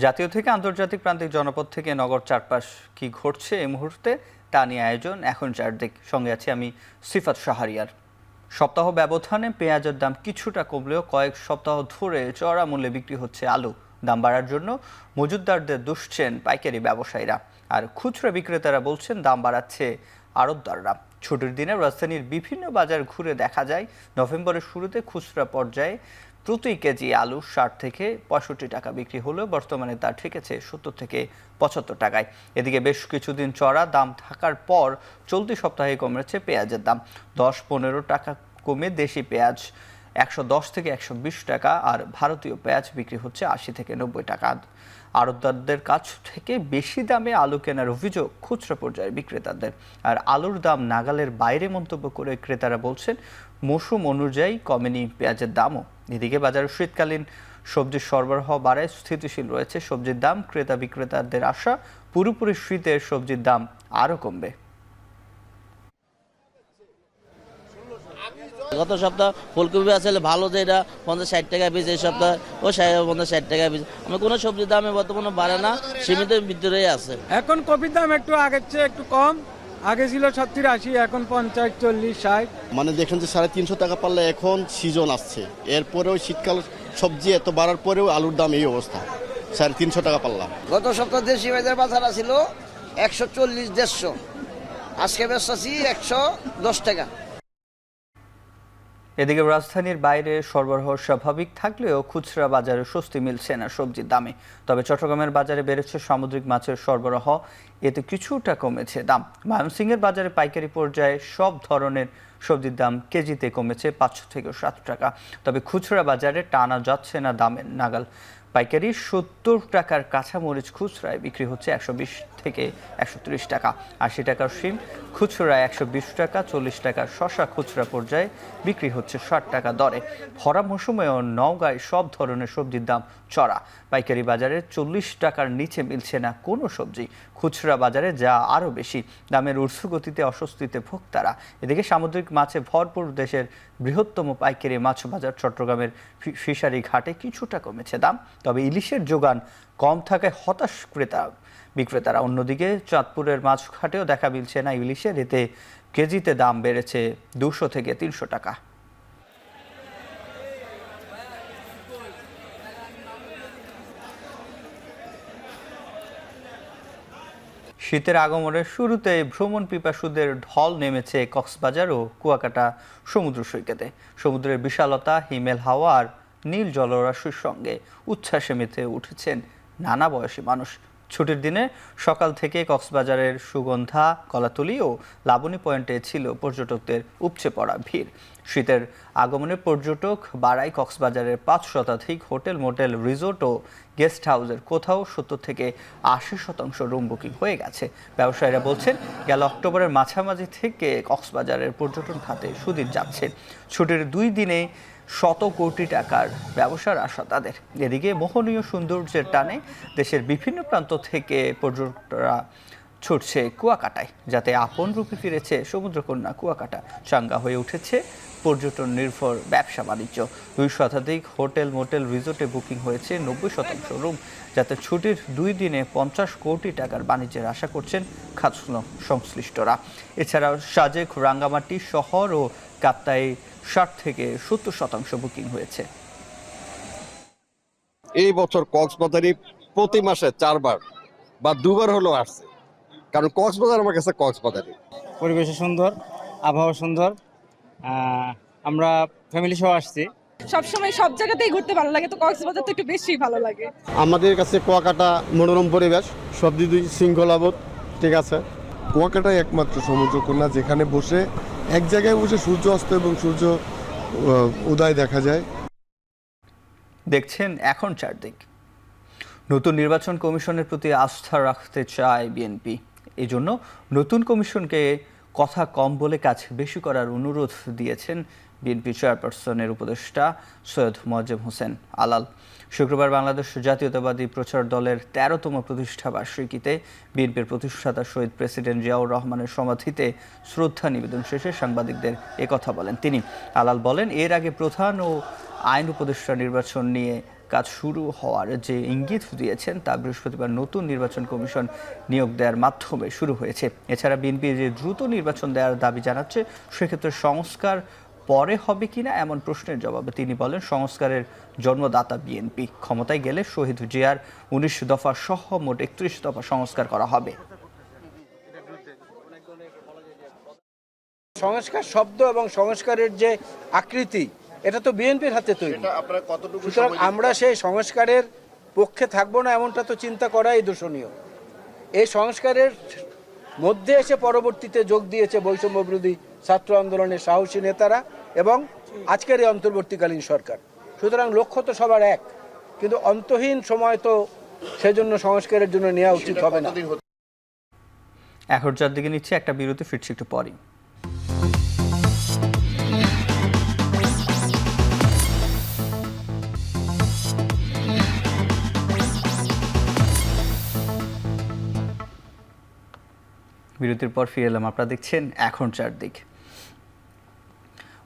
জাতীয় থেকে আন্তর্জাতিক প্রান্তিক জনপদ থেকে নগর চারপাশ কি ঘটছে এই মুহূর্তে তা নিয়ে আয়োজন এখন চারদিক। সঙ্গে আছি আমি সিফাত শাহরিয়ার। সপ্তাহ ব্যবধানে পেঁয়াজের দাম কিছুটা কমলেও কয়েক সপ্তাহ ধরে চড়া মূল্যে বিক্রি হচ্ছে আলু। দাম বাড়ার জন্য মজুতদারদের দুষছেন পাইকারি ব্যবসায়ীরা, আর খুচরা বিক্রেতারা বলছেন দাম বাড়াচ্ছে আড়তদাররা। ছুটির দিনে রাজধানীর বিভিন্ন বাজার ঘুরে দেখা যায় নভেম্বরের শুরুতে খুচরা পর্যায়ে প্রতি কেজি আলু ৬০ থেকে ৬৫ টাকা বিক্রি হলেও বর্তমানে তা ঠেকেছে ৭০ থেকে ৭৫ টাকায়। এদিকে বেশ কিছুদিন চড়া দাম থাকার পর চলতি সপ্তাহে কমেছে পেঁয়াজের দাম। ১০-১৫ টাকা কমে দেশি পেঁয়াজ ১১০ থেকে ১২০ টাকা, আর ভারতীয় পেঁয়াজ বিক্রি হচ্ছে ৮০ থেকে ৯০ টাকা। আড়তদারদের কাছ থেকে বেশি দামে আলু কেনার অভিযোগ খুচরা পর্যায়ে বিক্রেতাদের। আর আলুর দাম নাগালের বাইরে মন্তব্য করে ক্রেতারা বলছেন মৌসুম অনুযায়ী কমেনি পেঁয়াজের দামও। এদিকে বাজারে শীতকালীন সবজির সরবরাহ বাড়ায় স্থিতিশীল রয়েছে সবজির দাম। ক্রেতা বিক্রেতাদের আশা পুরোপুরি শীতের সবজির দাম আরও কমবে। গত সপ্তাহ ফুলকপি আসলে ভালো, যে এটা ৫০-৬০ টাকা পিস, এই সপ্তাহ ও ৫০-৬০ টাকা পিস। আমি কোনো সবজির দামে বর্তমানে বাড়ে না, সীমিত ভিতরেই আছে। এখন কপির দাম একটু আগের চেয়ে একটু কম, আগে ছিল ৭০-৮০, এখন ৫০-৪০-৬০। মানে দেখেন যে ৩৫০ টাকা পারলে এখন সিজন আসছে, এরপরেও শীতকাল সবজি এত বাড়ার পরেও আলুর দাম এই অবস্থা, ৩৫০ টাকা পারলাম। গত সপ্তাহ দেশি পেঁয়াজের বাজার ছিল ১৪০-১৫০, আজকে বেচতেছি ১১০ টাকা। এদিকে রাজধানীর বাইরে সরবরাহ স্বাভাবিক থাকলেও খুচরা বাজারে স্বস্তি মিলছে না সবজির দামে। তবে চট্টগ্রামের বাজারে বেড়েছে সামুদ্রিক মাছের সরবরাহ, এতে কিছুটা কমেছে দাম। ময়মনসিংহের বাজারে পাইকারি পর্যায়ে সব ধরনের সবজির দাম কেজিতে কমেছে ৫০০ থেকে ৬০ টাকা। তবে খুচরা বাজারে টানা যাচ্ছে না দামের নাগাল। পাইকারি ৭০ টাকার কাঁচামরিচ খুচরায় বিক্রি হচ্ছে ১২০ থেকে ১৩০ টাকা, ৮০ টাকার শিম খুচরায় ১২০ টাকা, ৪০ টাকার শসা খুচরা পর্যায়ে বিক্রি হচ্ছে ৬০ টাকা দরে। ভরা মৌসুমেও নওগাঁয় সব ধরনের সবজির দাম চড়া। পাইকারি বাজারে ৪০ টাকার নিচে মিলছে না কোনো সবজি, খুচরা বাজারে যা আরও বেশি। দামের ঊর্ধ্বগতিতে অস্বস্তিতে ভোক্তারা। এদিকে সামুদ্রিক মাছে ভরপুর দেশের বৃহত্তম পাইকারি মাছ বাজার চট্টগ্রামের ফিশারি ঘাটে কিছুটা কমেছে দাম। তবে ইলিশের যোগান কম থাকায় হতাশ বিক্রেতারা। অন্যদিকে চাঁদপুরের মাছ ঘাটেও দেখা মিলছে না ইলিশের, এতে কেজিতে দাম বেড়েছে ২০০ থেকে ৩০০ টাকা। শীতের আগমনের শুরুতে ভ্রমণ পিপাসুদের ঢল নেমেছে কক্সবাজার ও কুয়াকাটা সমুদ্র সৈকতে। সমুদ্রের বিশালতা, হিমেল হাওয়া আর নীল জলরাশির সঙ্গে উচ্ছ্বাসে মেতে উঠেছেন নানা বয়সী মানুষ। ছুটির দিনে সকাল থেকে কক্সবাজারের সুগন্ধা, কলাতলি ও লাবণী পয়েন্টে ছিল পর্যটকদের উপচে পড়া ভিড়। শীতের আগমনে পর্যটক বাড়ায় কক্সবাজারের ৫ শতাধিক হোটেল, মোটেল, রিসোর্ট ও গেস্ট হাউসের কোথাও ৭০ থেকে ৮০% রুম বুকিং হয়ে গেছে। ব্যবসায়ীরা বলছেন গেল অক্টোবরের মাঝামাঝি থেকে কক্সবাজারের পর্যটন খাতে সুদিন যাচ্ছে। ছুটির ২ দিনে ১০০ কোটি টাকার ব্যবসার আশা তাদের। এদিকে মোহনীয় সৌন্দর্যের টানে দেশের বিভিন্ন প্রান্ত থেকে পর্যটকরা ছুটছে কুয়াকাটায়, যাতে আপন রূপে ফিরেছে সমুদ্রকন্যা কুয়াকাটা। চাঙ্গা হয়ে উঠেছে পর্যটন নির্ভর ব্যবসা বাণিজ্য। ২ শতাধিক হোটেল, মোটেল, রিসোর্টে বুকিং হয়েছে ৯০% রুম, যাতে ছুটির ২ দিনে ৫০ কোটি টাকার বাণিজ্যের আশা করছেন খাত সংশ্লিষ্টরা। এছাড়াও সাজেক, রাঙ্গামাটি শহর ও কাপ্তাই ৬০ থেকে ৭০% বুকিং হয়েছে। এই বছর কক্সবাজারে প্রতি মাসে ৪ বার বা ২ বার হলেও আসছে, কারণ কক্সবাজার আমার কাছে কক্সবাজারে পরিবেশ সুন্দর, আবহাওয়া সুন্দর, আমরা ফ্যামিলি সহ আসছি। সবসময় সব জায়গাতেই ঘুরতে ভালো লাগে, তো কক্সবাজার তো একটু বেশি ভালো লাগে। আমাদের কাছে কুয়াকাটা মনোরম পরিবেশ, সবজি দুই শৃঙ্খলাবোধ ঠিক আছে। কুয়াকাটাই একমাত্র সমুদ্রকন্যা যেখানে বসে এক জায়গায় বসে সূর্য অস্ত এবং সূর্য উদয় দেখা যায়। দেখছেন এখন চারদিক। নতুন নির্বাচন কমিশনের প্রতি আস্থা রাখতে চায় বিএনপি। এই জন্য নতুন কমিশনকে কথা কম বলে কাজ বেশি করার অনুরোধ দিয়েছেন বিএনপি চেয়ারপারসনের উপদেষ্টা সৈয়দ মোয়াজ্জেম হোসেন আলাল। শুক্রবার বাংলাদেশ জাতীয়তাবাদী প্রচার দলের ১৩তম প্রতিষ্ঠা বার্ষিকীতে বিএনপির প্রতিষ্ঠাতা শহীদ প্রেসিডেন্ট জিয়াউর রহমানের সমাধিতে শ্রদ্ধা নিবেদন শেষে সাংবাদিকদের একথা বলেন তিনি। আলাল বলেন, এর আগে প্রধান ও আইন উপদেষ্টা নির্বাচন নিয়ে কাজ শুরু হওয়ার যে ইঙ্গিত দিয়েছেন তা বৃহস্পতিবার নতুন নির্বাচন কমিশন নিয়োগ দেওয়ার মাধ্যমে শুরু হয়েছে। এছাড়া বিএনপি যে দ্রুত নির্বাচন দেওয়ার দাবি জানাচ্ছে, সেক্ষেত্রে সংস্কার পরে হবে কিনা এমন প্রশ্নের জবাবে তিনি বলেন, সংস্কারের জন্মদাতা বিএনপি, ক্ষমতায় গেলে শহীদ জিয়ার ১৯ দফা সহ মোট ৩১ দফা সংস্কার করা হবে। সংস্কার শব্দ এবং সংস্কারের যে আকৃতি, এটা তো বিএনপির হাতে তৈরি। সুতরাং আমরা সেই সংস্কারের পক্ষে থাকবো না এমনটা তো চিন্তা করাই দূষণীয়। এই সংস্কারের মধ্যে এসে পরবর্তীতে যোগ দিয়েছে বৈষম্য বিরোধী ছাত্র আন্দোলনের সাহসী নেতারা এবং আজকের এই অন্তর্বর্তীকালীন সরকার। সুতরাং লক্ষ্য তো সবার এক, কিন্তু অন্তহীন সময় তো সেজন্য সংস্কারের জন্য নেওয়া উচিত হবে না। এখন যার দিকে নিচ্ছে একটা বিরতি, ফিরছি একটু পরেই। বিরতির পর ফিরে এলাম, আপনারা দেখছেন এখন চারদিক।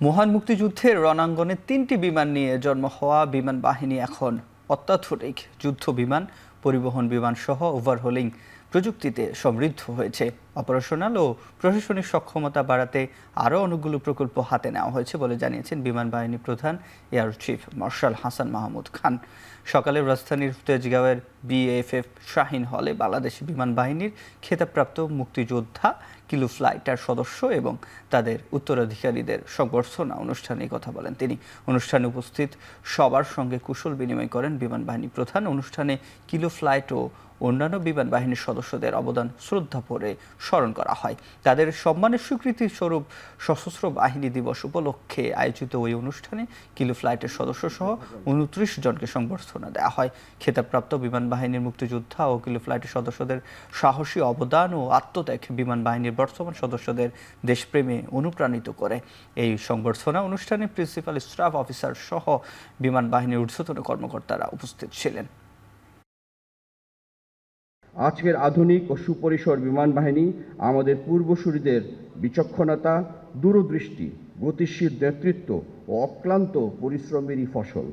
মহান মুক্তিযুদ্ধের রণাঙ্গনে 3টি বিমান নিয়ে জন্ম হওয়া বিমান বাহিনী এখন অত্যাধুনিক যুদ্ধ বিমান, পরিবহন বিমান সহ ওভারহোলিং প্রযুক্তিতে সমৃদ্ধ হয়েছে। অপারেশনাল ও প্রশাসনিক সক্ষমতা বাড়াতে আরও অনেকগুলো প্রকল্প হাতে নেওয়া হয়েছে বলে জানিয়েছেন বিমান বাহিনী প্রধান air chief marshal Hasan Mahmud Khan. সকালে রাজধানীর তেজগাঁওয়ের বিএএফএফ শাহীন হলে বাংলাদেশ বিমান বাহিনীর খেতাবপ্রাপ্ত মুক্তিযোদ্ধা কিলু ফ্লাইটার সদস্য এবং তাদের উত্তরাধিকারীদের সংবর্ধনা অনুষ্ঠানে কথা বলেন তিনি। অনুষ্ঠানে উপস্থিত সবার সঙ্গে কুশল বিনিময় করেন বিমান বাহিনী প্রধান। অনুষ্ঠানে কিলু ফ্লাইট ও অন্যান্য বিমান বাহিনীর সদস্যদের অবদান শ্রদ্ধা ভরে স্মরণ করা হয়। তাদের সম্মানের স্বীকৃতি স্বরূপ সশস্ত্র বাহিনী দিবস উপলক্ষে আয়োজিত ওই অনুষ্ঠানে কিলু ফ্লাইটের সদস্য সহ 29 জনকে সংবর্ধনা দেওয়া হয়। খেতাবপ্রাপ্ত বিমান বাহিনীর মুক্তিযোদ্ধা ও কিলু ফ্লাইটের সদস্যদের সাহসী অবদান ও আত্মত্যাগ বিমান বাহিনীর বর্তমান সদস্যদের দেশপ্রেমে অনুপ্রাণিত করে। এই সংবর্ধনা অনুষ্ঠানে প্রিন্সিপাল স্টাফ অফিসার সহ বিমান বাহিনীর ঊর্ধ্বতন কর্মকর্তারা উপস্থিত ছিলেন। আজকের আধুনিক ও সুপরিসর বিমান বাহিনী আমাদের পূর্বসূরিদের বিচক্ষণতা, দূরদৃষ্টি, গতিশীল নেতৃত্ব ও অক্লান্ত পরিশ্রমেরই ফসল।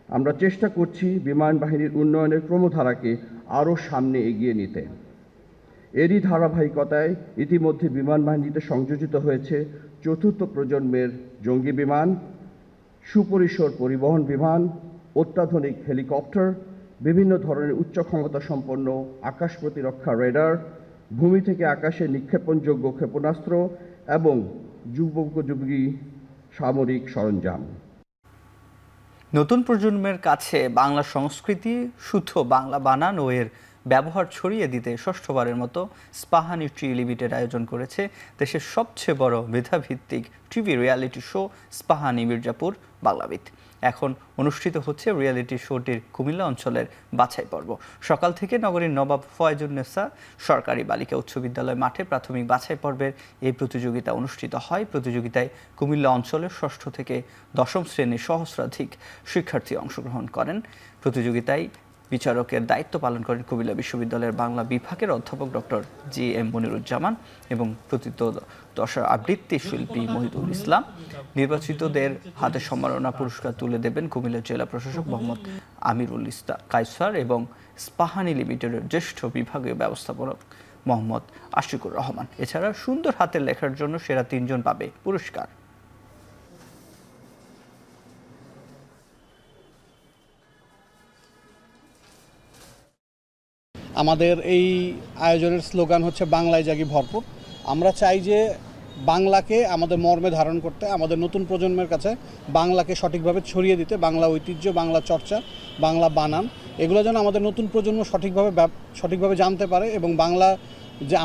আমরা চেষ্টা করছি বিমান বাহিনীর উন্নয়নের ক্রমধারাকে আরও সামনে এগিয়ে নিতে। এরই ধারাবাহিকতায় ইতিমধ্যে বিমান বাহিনীতে সংযোজিত হয়েছে 4র্থ প্রজন্মের জঙ্গি বিমান, সুপরিসর পরিবহন বিমান, অত্যাধুনিক হেলিকপ্টার, বিভিন্ন ধরনের উচ্চ ক্ষমতা সম্পন্ন আকাশ প্রতিরক্ষা রেডার, ভূমি থেকে আকাশে নিক্ষেপণযোগ্য ক্ষেপণাস্ত্র এবং যুগোপযোগী সামরিক সরঞ্জাম। নতুন প্রজন্মের কাছে বাংলা সংস্কৃতি, শুদ্ধ বাংলা বানান ও এর ব্যবহার ছড়িয়ে দিতে ষষ্ঠবারের মতো স্পাহানি ট্রি লিমিটেড আয়োজন করেছে দেশের সবচেয়ে বড় মেধাভিত্তিক TV reality show Ispahani Mirzapur বাংলাবিদ। এখন অনুষ্ঠিত হচ্ছে রিয়ালিটি শোটির কুমিল্লা অঞ্চলের বাছাই পর্ব। সকাল থেকে নগরীর নবাব ফয়েজুন্নেসা সরকারি বালিকা উচ্চ বিদ্যালয় মাঠে প্রাথমিক বাছাই পর্বের এই প্রতিযোগিতা অনুষ্ঠিত হয়। প্রতিযোগিতায় কুমিল্লা অঞ্চলের 6ষ্ঠ থেকে 10ম শ্রেণীর সহস্রাধিক শিক্ষার্থী অংশগ্রহণ করেন। প্রতিযোগিতায় বিচারকের দায়িত্ব পালন করেন কুমিল্লা বিশ্ববিদ্যালয়ের বাংলা বিভাগের অধ্যাপক ডক্টর জি.এম. মনিরুজ্জামান এবং প্রথিতযশা আবৃত্তি শিল্পী মহিদুল ইসলাম। নির্বাচিতদের হাতে সম্মাননা পুরস্কার তুলে দেবেন কুমিল্লা জেলা প্রশাসক মোহাম্মদ আমিরুল ইসলাম কায়সার এবং স্পাহানি লিমিটেডের জ্যেষ্ঠ বিভাগীয় ব্যবস্থাপক মোহাম্মদ আশিকুর রহমান। এছাড়া সুন্দর হাতের লেখার জন্য সেরা 3 জন পাবে পুরস্কার। আমাদের এই আয়োজনের স্লোগান হচ্ছে বাংলায় জাগি ভরপুর। আমরা চাই যে বাংলাকে আমাদের মর্মে ধারণ করতে, আমাদের নতুন প্রজন্মের কাছে বাংলাকে সঠিকভাবে ছড়িয়ে দিতে, বাংলা ঐতিহ্য, বাংলা চর্চা, বাংলা বানান, এগুলো যেন আমাদের নতুন প্রজন্ম সঠিকভাবে জানতে পারে এবং বাংলা যে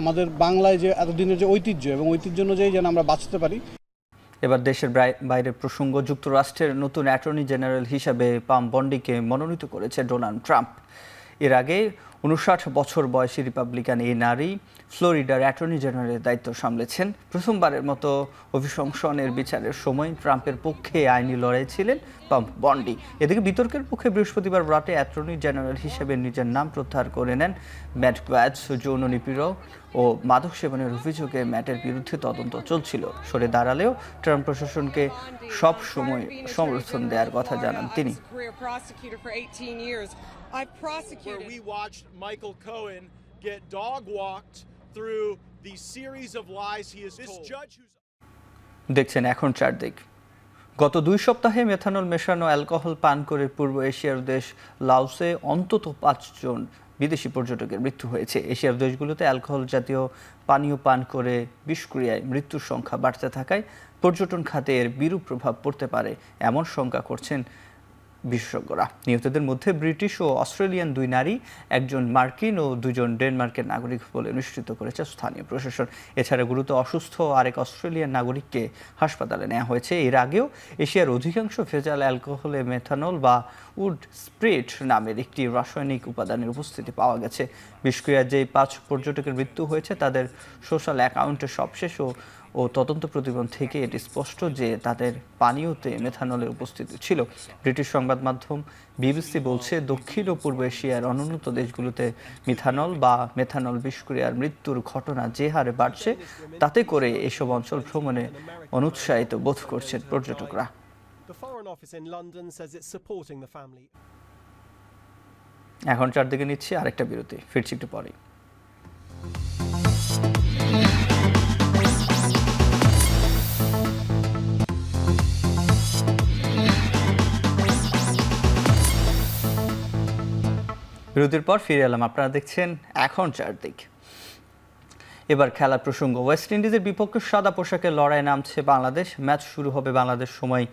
আমাদের বাংলায় যে এতদিনের যে ঐতিহ্য এবং ঐতিহ্য অনুযায়ী যেন আমরা বাঁচতে পারি। এবার দেশের বাইরের প্রসঙ্গ। যুক্তরাষ্ট্রের নতুন অ্যাটর্নি জেনারেল হিসাবে পাম বন্ডিকে মনোনীত করেছে ডোনাল্ড ট্রাম্প। এর আগে 59 বছর বয়সী রিপাবলিকান এই নারী ফ্লোরিডার অ্যাটর্নি জেনারেলের দায়িত্ব সামলেছেন। প্রথমবারের মতো অভিশংসনের বিচারের সময় ট্রাম্পের পক্ষে আইনি লড়াই ছিলেন পাম বন্ডি। এদিকে বিতর্কের পক্ষে বৃহস্পতিবার রাতে অ্যাটর্নি জেনারেল হিসেবে নিজের নাম প্রত্যাহার করে নেন ম্যাট গাটজ। যৌন নিপীড়ন ও মাদক সেবনের অভিযোগে ম্যাটের বিরুদ্ধে তদন্ত চলছিল। সরে দাঁড়ালেও ট্রাম্প প্রশাসনকে সব সময় সমর্থন দেওয়ার কথা জানান তিনি। Where we watched Michael Cohen get dog walked through the series of lies he has told. This judge who's দেখছেন এখন চারদিক। গত 2 সপ্তাহে মেথানল মেশানো অ্যালকোহল পান করে পূর্ব এশিয়ার দেশ লাওসে অন্তত 5 জন বিদেশি পর্যটকের মৃত্যু হয়েছে। এশিয়ার দেশগুলোতে অ্যালকোহল জাতীয় পানীয় পান করে বিষক্রিয়ায় মৃত্যুর সংখ্যা বাড়তে থাকায় পর্যটন খাতে এর বিরূপ প্রভাব পড়তে পারে এমন শঙ্কা করছেন বিশেষজ্ঞরা। নিহতদের মধ্যে ব্রিটিশ ও অস্ট্রেলিয়ান 2 নারী, 1 জন মার্কিন ও 2 জন ডেনমার্কের নাগরিক বলে নিশ্চিত করেছে স্থানীয় প্রশাসন। এছাড়া গুরুতর অসুস্থ আরেক অস্ট্রেলিয়ান নাগরিককে হাসপাতালে নেওয়া হয়েছে। এর আগেও এশিয়ার অধিকাংশ ভেজাল অ্যালকোহলে মেথানল বা উড স্প্রিট নামের একটি রাসায়নিক উপাদানের উপস্থিতি পাওয়া গেছে। বিষক্রিয়ায় যে 5 পর্যটকের মৃত্যু হয়েছে তাদের সোশ্যাল অ্যাকাউন্টে সবশেষ ও তদন্ত প্রতিবেদন থেকে এটি স্পষ্ট যে তাদের পানীয়তে মেথানলের উপস্থিতি ছিল। ব্রিটিশ সংবাদ মাধ্যম বিবিসি বলছে, দক্ষিণ ও পূর্ব এশিয়ার অনুন্নত দেশগুলোতে মেথানল বিষক্রিয়ার মৃত্যুর ঘটনা যে হারে বাড়ছে তাতে করে এসব অঞ্চল ভ্রমণে অনুৎসাহিত বোধ করছেন পর্যটকরা। এখন চারদিকে নিচ্ছি আরেকটা বিরতি, ফিরছি একটু পরেই। বিরতির পর ফিরে এলাম, আপনারা দেখছেন এখন চারদিক। এবার খেলার প্রসঙ্গ। ওয়েস্ট ইন্ডিজের বিপক্ষে সাদা পোশাকে লড়াই নামছে বাংলাদেশ। ম্যাচ শুরু হবে বাংলাদেশ সময়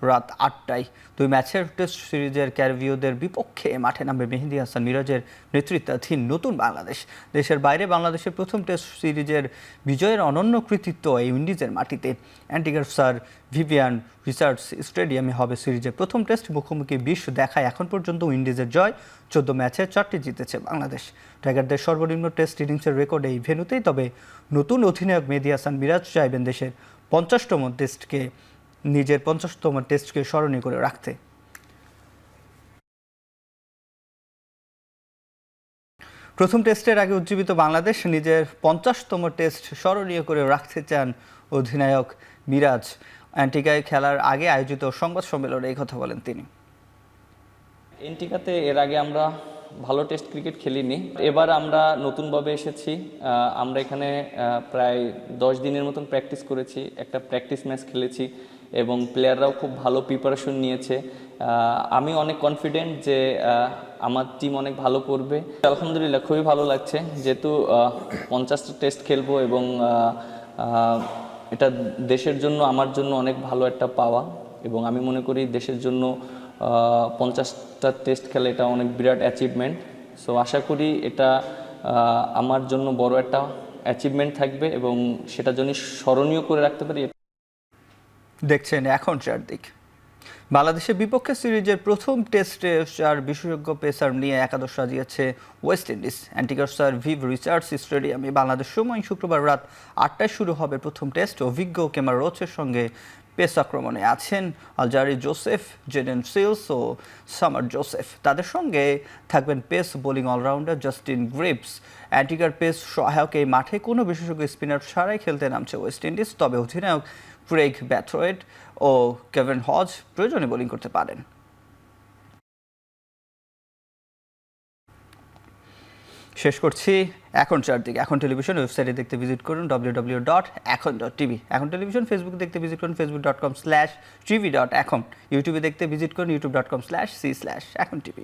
রাত 8টায়। 2 ম্যাচের টেস্ট সিরিজের ক্যারিবীয়দের বিপক্ষে মাঠে নামবে মেহেদী হাসান মিরাজের নেতৃত্বাধীন নতুন বাংলাদেশ। দেশের বাইরে বাংলাদেশের প্রথম টেস্ট সিরিজের বিজয়ের অনন্য কৃতিত্ব এই উইন্ডিজের মাটিতে। অ্যান্টিগার স্যার ভিভিয়ান রিচার্ডস স্টেডিয়ামে হবে সিরিজের প্রথম টেস্ট। মুখোমুখি 20 দেখায় এখন পর্যন্ত উইন্ডিজের জয়। 14 ম্যাচে 4টি জিতেছে বাংলাদেশ। টাইগারদের সর্বনিম্ন টেস্ট ইনিংসের রেকর্ড এই ভেন্যুতেই। তবে নতুন অধিনায়ক মেহেদী হাসান মিরাজ চাইবেন দেশের 50তম টেস্টকে স্মরণীয় করে রাখতে। প্রথম টেস্টের আগে উজ্জীবিত বাংলাদেশ নিজের 50তম টেস্ট স্মরণীয় করে রাখতে চান অধিনায়ক মিরাজ। অ্যান্টিগায় খেলার আগে আয়োজিত সংবাদ সম্মেলনে এই কথা বলেন তিনি। অ্যান্টিগাতে এর আগে আমরা ভালো টেস্ট ক্রিকেট খেলিনি, এবার আমরা নতুনভাবে এসেছি। আমরা এখানে প্রায় 10 দিনের মতন প্র্যাকটিস করেছি, একটা প্র্যাকটিস ম্যাচ খেলেছি এবং প্লেয়াররাও খুব ভালো প্রিপারেশন নিয়েছে। আমি অনেক কনফিডেন্ট যে আমার টিম অনেক ভালো করবে। আলহামদুলিল্লাহ খুবই ভালো লাগছে, যেহেতু 50টা টেস্ট খেলবো এবং এটা দেশের জন্য আমার জন্য অনেক ভালো একটা পাওয়া এবং আমি মনে করি দেশের জন্য 50টা টেস্ট খেলা এটা অনেক বিরাট অ্যাচিভমেন্ট। সো আশা করি এটা আমার জন্য বড় একটা অ্যাচিভমেন্ট থাকবে এবং সেটা জন্য স্মরণীয় করে রাখতে পারি। দেখছেন এখন চারদিক। বাংলাদেশের বিপক্ষে সিরিজের প্রথম টেস্টে 4 বিশেষজ্ঞ পেসার নিয়ে একাদশ সাজিয়েছে ওয়েস্ট ইন্ডিজ। অ্যান্টিগার স্যার ভিভ রিচার্ডস স্টেডিয়ামে বাংলাদেশ সময় শুক্রবার রাত 8টায় শুরু হবে প্রথম টেস্ট। অভিজ্ঞ কেমার রোচের সঙ্গে পেস আক্রমণে আছেন আলজারি জোসেফ, জেডেন সিলস ও সামার জোসেফ। তাদের সঙ্গে থাকবেন pace bowling allrounder Justin Greaves. অ্যান্টিগার পেস সহায়ক এই মাঠে কোনো বিশেষজ্ঞ স্পিনার ছাড়াই খেলতে নামছে ওয়েস্ট ইন্ডিজ। তবে অধিনায়ক ক্রেইগ ব্যাথওয়েট ও কেভিন হজ প্রয়োজনে বোলিং করতে পারেন। শেষ করছি এখন চারদিক। এখন টেলিভিশন ওয়েবসাইটে দেখতে ভিজিট করুন www.ekon.tv। এখন টেলিভিশন ফেসবুকে দেখতে ভিজিট করুন facebook.com/tv.ekon। ইউটিউবে দেখতে ভিজিট করুন youtube.com/c/ekontv।